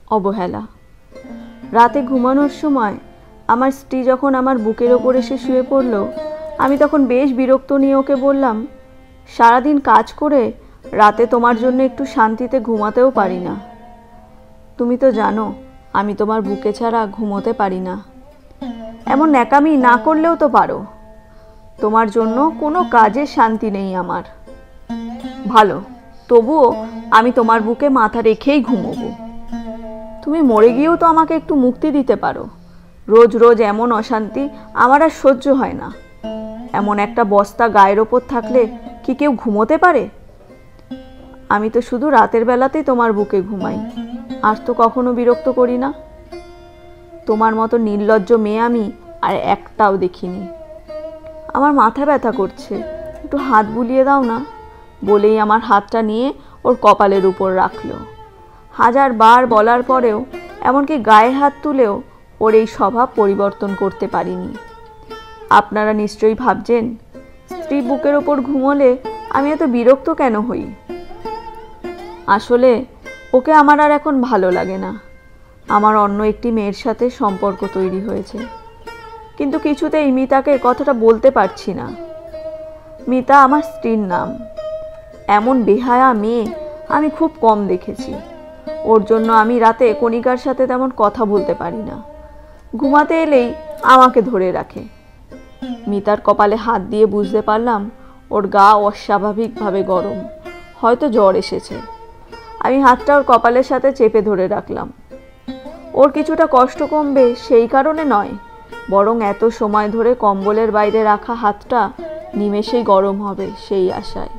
অবহেলা। রাতে ঘুমানোর সময় আমার স্ত্রী যখন আমার বুকের ওপর এসে শুয়ে পড়ল, আমি তখন বেশ বিরক্ত নিয়ে ওকে বললাম, সারাদিন কাজ করে রাতে তোমার জন্য একটু শান্তিতে ঘুমাতেও পারি না। তুমি তো জানো আমি তোমার বুকে ছাড়া ঘুমোতে পারি না। এমন ন্যাকামি না করলেও তো পারো। তোমার জন্য কোনো কাজের শান্তি নেই আমার। ভালো, তবুও আমি তোমার বুকে মাথা রেখেই ঘুমোবো। তুমি মরে গিয়েও তো আমাকে একটু মুক্তি দিতে পারো। রোজ রোজ এমন অশান্তি আমার আর সহ্য হয় না। এমন একটা বস্তা গায়ের ওপর থাকলে কি কেউ ঘুমোতে পারে? আমি তো শুধু রাতের বেলাতেই তোমার বুকে ঘুমাই, আর তো কখনো বিরক্ত করি না। তোমার মতো নির্লজ্জ মেয়ে আমি আর একটাও দেখিনি। আমার মাথা ব্যথা করছে, একটু হাত বুলিয়ে দাও না, বলেই আমার হাতটা নিয়ে ওর কপালের উপর রাখলো। 1000 বার বলার পরেও, এমনকি গায়ে হাত তুলেও ওর এই স্বভাব পরিবর্তন করতে পারিনি। আপনারা নিশ্চয়ই ভাবছেন, স্ত্রী বুকের ওপর ঘুমোলে আমি এত বিরক্ত কেন হই। আসলে ওকে আমার আর এখন ভালো লাগে না। আমার অন্য একটি মেয়ের সাথে সম্পর্ক তৈরি হয়েছে, কিন্তু কিছুতেই মিতাকে কথাটা বলতে পারছি না। মিতা আমার স্ত্রীর নাম। এমন বেহায়া মেয়ে আমি খুব কম দেখেছি। ওর জন্য আমি রাতে কণিকার সাথে তেমন কথা বলতে পারি না। ঘুমাতে এলেই আমাকে ধরে রাখে। মিতার কপালে হাত দিয়ে বুঝতে পারলাম ওর গা অস্বাভাবিকভাবে গরম, হয়তো জ্বর এসেছে। আমি হাতটা ওর কপালের সাথে চেপে ধরে রাখলাম। ওর কিছুটা কষ্ট কমবে সেই কারণে নয়, বরং এত সময় ধরে কম্বলের বাইরে রাখা হাতটা নিমেষেই গরম হবে সেই আশায়।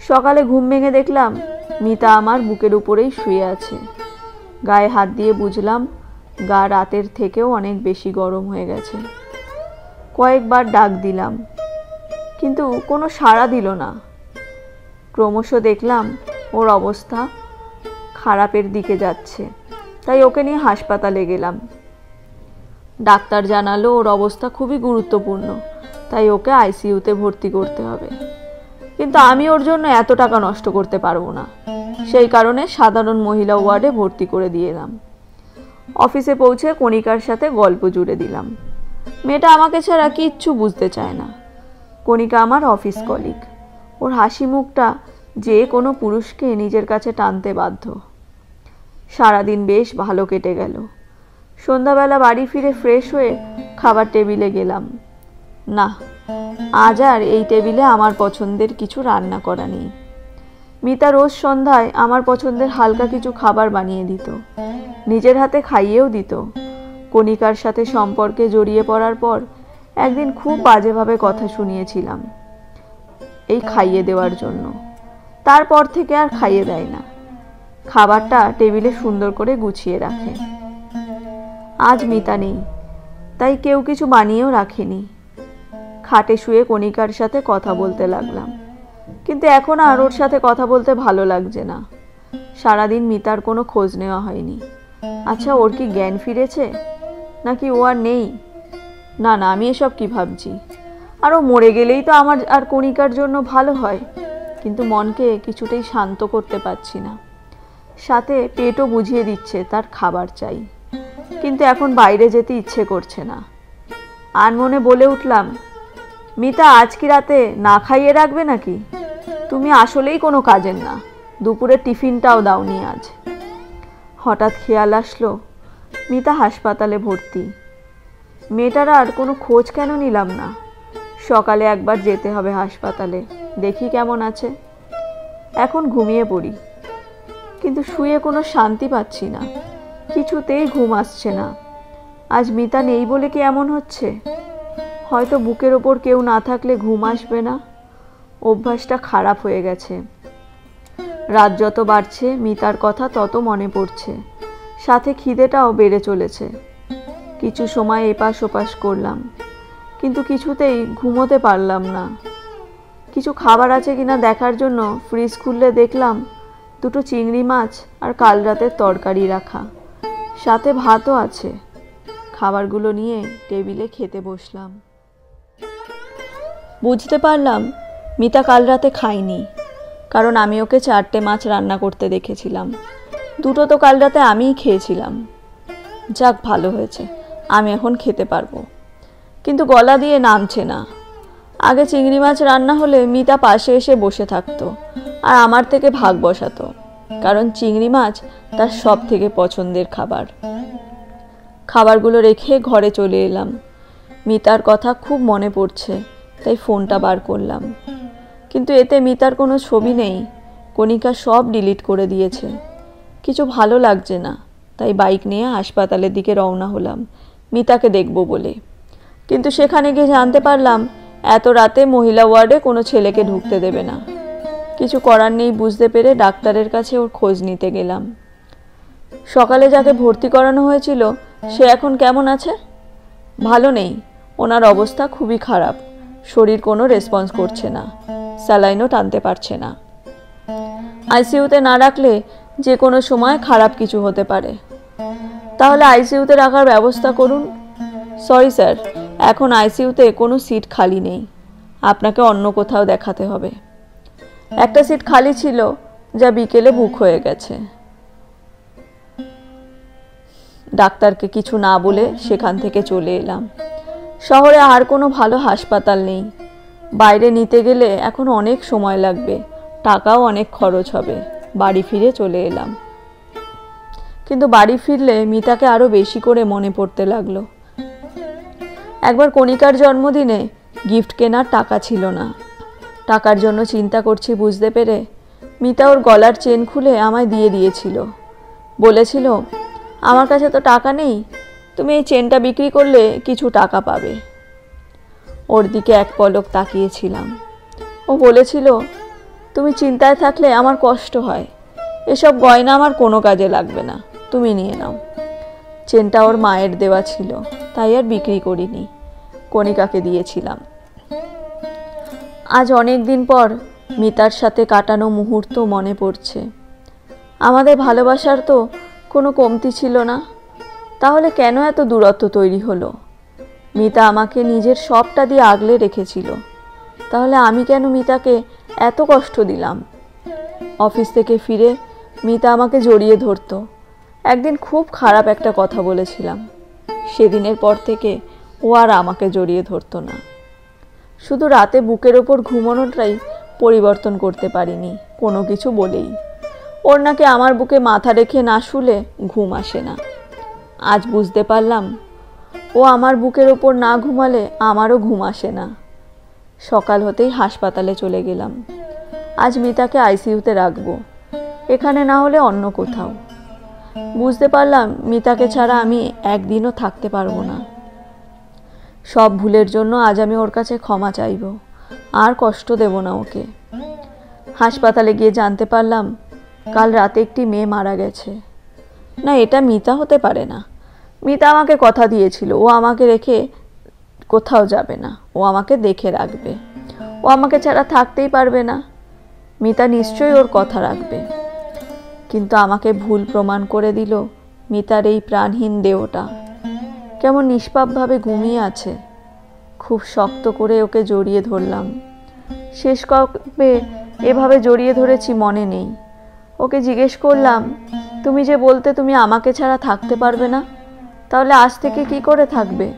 সকালে ঘুম ভেঙে দেখলাম মিতা আমার বুকের উপরেই শুয়ে আছে। গায়ে হাত দিয়ে বুঝলাম গা রাতের থেকেও অনেক বেশি গরম হয়ে গেছে। কয়েকবার ডাক দিলাম, কিন্তু কোনো সাড়া দিল না। ক্রমশ দেখলাম ওর অবস্থা খারাপের দিকে যাচ্ছে, তাই ওকে নিয়ে হাসপাতালে গেলাম। ডাক্তার জানালো ওর অবস্থা খুবই গুরুত্বপূর্ণ, তাই ওকে আইসিইউতে ভর্তি করতে হবে। কিন্তু আমি ওর জন্য এত টাকা নষ্ট করতে পারবো না। সেই কারণে সাধারণ মহিলা ওয়ার্ডে ভর্তি করে দিলাম। অফিসে পৌঁছে কণিকার সাথে গল্প জুড়ে দিলাম। মেয়েটা আমাকে ছাড়া কিচ্ছু বুঝতে চায় না। কণিকা আমার অফিস কলিগ। ওর হাসি মুখটা যে কোনো পুরুষকে নিজের কাছে টানতে বাধ্য। সারাদিন বেশ ভালো কেটে গেল। সন্ধ্যাবেলা বাড়ি ফিরে ফ্রেশ হয়ে খাবার টেবিলে গেলাম। না, আজ আর এই টেবিলে আমার পছন্দের কিছু রান্না করা নেই। মিতা রোজ সন্ধ্যায় আমার পছন্দের হালকা কিছু খাবার বানিয়ে দিত, নিজের হাতে খাইয়েও দিত। কণিকার সাথে সম্পর্কে জড়িয়ে পড়ার পর একদিন খুব বাজেভাবে কথা শুনিয়েছিলাম এই খাইয়ে দেওয়ার জন্য। তারপর থেকে আর খাইয়ে দেয় না। খাবারটা টেবিলে সুন্দর করে গুছিয়ে রাখে। আজ মিতা নেই, তাই কেউ কিছু বানিয়েও রাখেনি। খাটে শুয়ে কণিকার সাথে কথা বলতে লাগলাম, কিন্তু এখন আর ওর সাথে কথা বলতে ভালো লাগছে না। সারাদিন মিতার কোনো খোঁজ নেওয়া হয়নি। আচ্ছা, ওর কি জ্ঞান ফিরেছে, নাকি ও আর নেই? না না, আমি এসব কি ভাবছি। আর ও মরে গেলেই তো আমার আর কণিকার জন্য ভালো হয়, কিন্তু মনকে কিছুতেই শান্ত করতে পারছি না। সাথে পেটও বুঝিয়ে দিচ্ছে তার খাবার চাই, কিন্তু এখন বাইরে যেতে ইচ্ছে করছে না। আনমনে বলে উঠলাম, মিতা আজ কি রাতে না খাইয়ে রাখবে নাকি? তুমি আসলেই কোনো কাজের না, দুপুরে টিফিনটাও দাওনি আজ। হঠাৎ খেয়াল আসলো মিতা হাসপাতালে ভর্তি। মেয়েটার আর কোনো খোঁজ কেন নিলাম না? সকালে একবার যেতে হবে হাসপাতালে, দেখি কেমন আছে। এখন ঘুমিয়ে পড়ি, কিন্তু শুয়ে কোনো শান্তি পাচ্ছি না, কিছুতেই ঘুম আসছে না। আজ মিতা নেই বলে কি এমন হচ্ছে? হয়তো বুকের ওপর কেউ না থাকলে ঘুম আসবে না। অভ্যাসটা খারাপ হয়ে গেছে। রাত যত বাড়ছে মিতার কথা তত মনে পড়ছে, সাথে খিদেটাও বেড়ে চলেছে। কিছু সময় এপাশ ওপাশ করলাম, কিন্তু কিছুতেই ঘুমোতে পারলাম না। কিছু খাবার আছে কিনা দেখার জন্য ফ্রিজ খুললে দেখলাম 2টো চিংড়ি মাছ আর কাল রাতের তরকারি রাখা, সাথে ভাতও আছে। খাবারগুলো নিয়ে টেবিলে খেতে বসলাম। বুঝতে পারলাম মিতা কাল রাতে খায়নি, কারণ আমি ওকে 4টে মাছ রান্না করতে দেখেছিলাম। দুটো তো কাল রাতে আমিই খেয়েছিলাম। যাক, ভালো হয়েছে, আমি এখন খেতে পারবো। কিন্তু গলা দিয়ে নামছে না। আগে চিংড়ি মাছ রান্না হলে মিতা পাশে এসে বসে থাকতো আর আমার থেকে ভাগ বসাতো, কারণ চিংড়ি মাছ তার সব থেকে পছন্দের খাবার। খাবারগুলো রেখে ঘরে চলে এলাম। মিতার কথা খুব মনে পড়ছে, তাই ফোনটা বার করলাম। কিন্তু এতে মিতার কোনো ছবি নেই। কণিকা সব ডিলিট করে দিয়েছে। কিছু ভালো লাগছে না, তাই বাইক নিয়ে হাসপাতালের দিকে রওনা হলাম মিতাকে দেখব বলে। কিন্তু সেখানে গিয়ে জানতে পারলাম এত রাতে মহিলা ওয়ার্ডে কোনো ছেলেকে ঢুকতে দেবে না। কিছু করার নেই বুঝতে পেরে ডাক্তারের কাছে ওর খোঁজ নিতে গেলাম। সকালে যাকে ভর্তি করানো হয়েছিল সে এখন কেমন আছে? ভালো নেই, ওনার অবস্থা খুবই খারাপ। শরীর কোনো রেসপন্স করছে না, স্যালাইনও টানতে পারছে না। আইসিইউতে না রাখলে যে কোনো সময় খারাপ কিছু হতে পারে। তাহলে আইসিইউতে রাখার ব্যবস্থা করুন। সরি স্যার, এখন আইসিইউতে কোনো সিট খালি নেই, আপনাকে অন্য কোথাও দেখাতে হবে। একটা সিট খালি ছিল, যা বিকেলে বুক হয়ে গেছে। ডাক্তারকে কিছু না বলে সেখান থেকে চলে এলাম। শহরে আর কোনো ভালো হাসপাতাল নেই। বাইরে নিতে গেলে এখন অনেক সময় লাগবে, টাকাও অনেক খরচ হবে। বাড়ি ফিরে চলে এলাম। কিন্তু বাড়ি ফিরলে মিতাকে আরও বেশি করে মনে পড়তে লাগলো। একবার কণিকার জন্মদিনে গিফট কেনার টাকা ছিল না। টাকার জন্য চিন্তা করছি বুঝতে পেরে মিতা ওর গলার চেন খুলে আমায় দিয়ে দিয়েছিল। বলেছিল, আমার কাছে তো টাকা নেই, তুমি এই চেনটা বিক্রি করলে কিছু টাকা পাবে। ওর দিকে এক পলক তাকিয়েছিলাম। ও বলেছিল, তুমি চিন্তায় থাকলে আমার কষ্ট হয়, এসব গয়না আমার কোনো কাজে লাগবে না, তুমি নিয়ে নাও। চেনটা ওর মায়ের দেওয়া ছিল, তাই আর বিক্রি করিনি, কণিকাকে দিয়েছিলাম। আজ অনেক দিন পর মিতার সাথে কাটানো মুহূর্ত মনে পড়ছে। আমাদের ভালোবাসার তো কোনো কমতি ছিল না, তাহলে কেন এত দূরত্ব তৈরি হলো? মিতা আমাকে নিজের সবটা দিয়ে আগলে রেখেছিল, তাহলে আমি কেন মিতাকে এত কষ্ট দিলাম? অফিস থেকে ফিরে মিতা আমাকে জড়িয়ে ধরতো। একদিন খুব খারাপ একটা কথা বলেছিলাম, সেদিনের পর থেকে ও আর আমাকে জড়িয়ে ধরতো না। শুধু রাতে বুকের ওপর ঘুমানোটাই পরিবর্তন করতে পারিনি কোনো কিছু বলেই। ওর নাকি আমার বুকে মাথা রেখে না শুলে ঘুম আসে না। আজ বুঝতে পারলাম ও আমার বুকের ওপর না ঘুমালে আমারও ঘুম আসে না। সকাল হতেই হাসপাতালে চলে গেলাম। আজ মিতাকে আইসিইউতে রাখবো, এখানে না হলে অন্য কোথাও। বুঝতে পারলাম মিতাকে ছাড়া আমি একদিনও থাকতে পারবো না। সব ভুলের জন্য আজ আমি ওর কাছে ক্ষমা চাইব, আর কষ্ট দেব না ওকে। হাসপাতালে গিয়ে জানতে পারলাম কাল রাতে একটি মেয়ে মারা গেছে। না, এটা মিতা হতে পারে না। মিতা আমাকে কথা দিয়েছিল ও আমাকে রেখে কোথাও যাবে না, ও আমাকে দেখে রাখবে। ও আমাকে ছাড়া থাকতেই পারবে না। মিতা নিশ্চয়ই ওর কথা রাখবে। কিন্তু আমাকে ভুল প্রমাণ করে দিল মিতার এই প্রাণহীন দেহটা কেমন নিষ্পাপভাবে ঘুমিয়ে আছে। খুব শক্ত করে ওকে জড়িয়ে ধরলাম। শেষ কবে এভাবে জড়িয়ে ধরেছি মনে নেই। ওকে জিজ্ঞেস করলাম, তুমি যে বলতে তুমি আমাকে ছাড়া থাকতে পারবে না, তাহলে আজ থেকে কি করে থাকবে?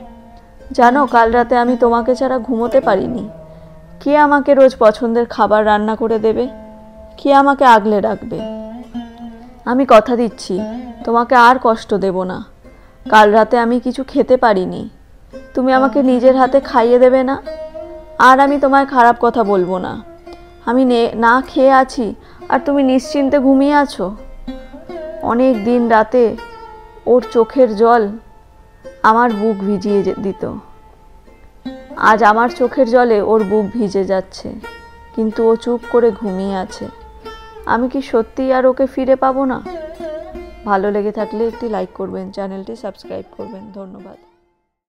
জানো, কাল রাতে আমি তোমাকে ছাড়া ঘুমোতে পারিনি। কে আমাকে রোজ পছন্দের খাবার রান্না করে দেবে? কে আমাকে আগলে রাখবে? আমি কথা দিচ্ছি তোমাকে আর কষ্ট দেব না। কাল রাতে আমি কিছু খেতে পারিনি, তুমি আমাকে নিজের হাতে খাইয়ে দেবে না? আর আমি তোমায় খারাপ কথা বলবো না। আমি না খেয়ে আছি আর তুমি নিশ্চিন্তে ঘুমিয়ে আছো। অনেক দিন রাতে ওর চোখের জল আমার বুক ভিজিয়ে দিত। আজ আমার চোখের জলে ওর বুক ভিজে যাচ্ছে, কিন্তু ও চুপ করে ঘুমিয়ে আছে। আমি কি সত্যিই আর ওকে ফিরে পাবো না? ভালো লেগে থাকলে একটি লাইক করবেন, চ্যানেলটি সাবস্ক্রাইব করবেন। ধন্যবাদ।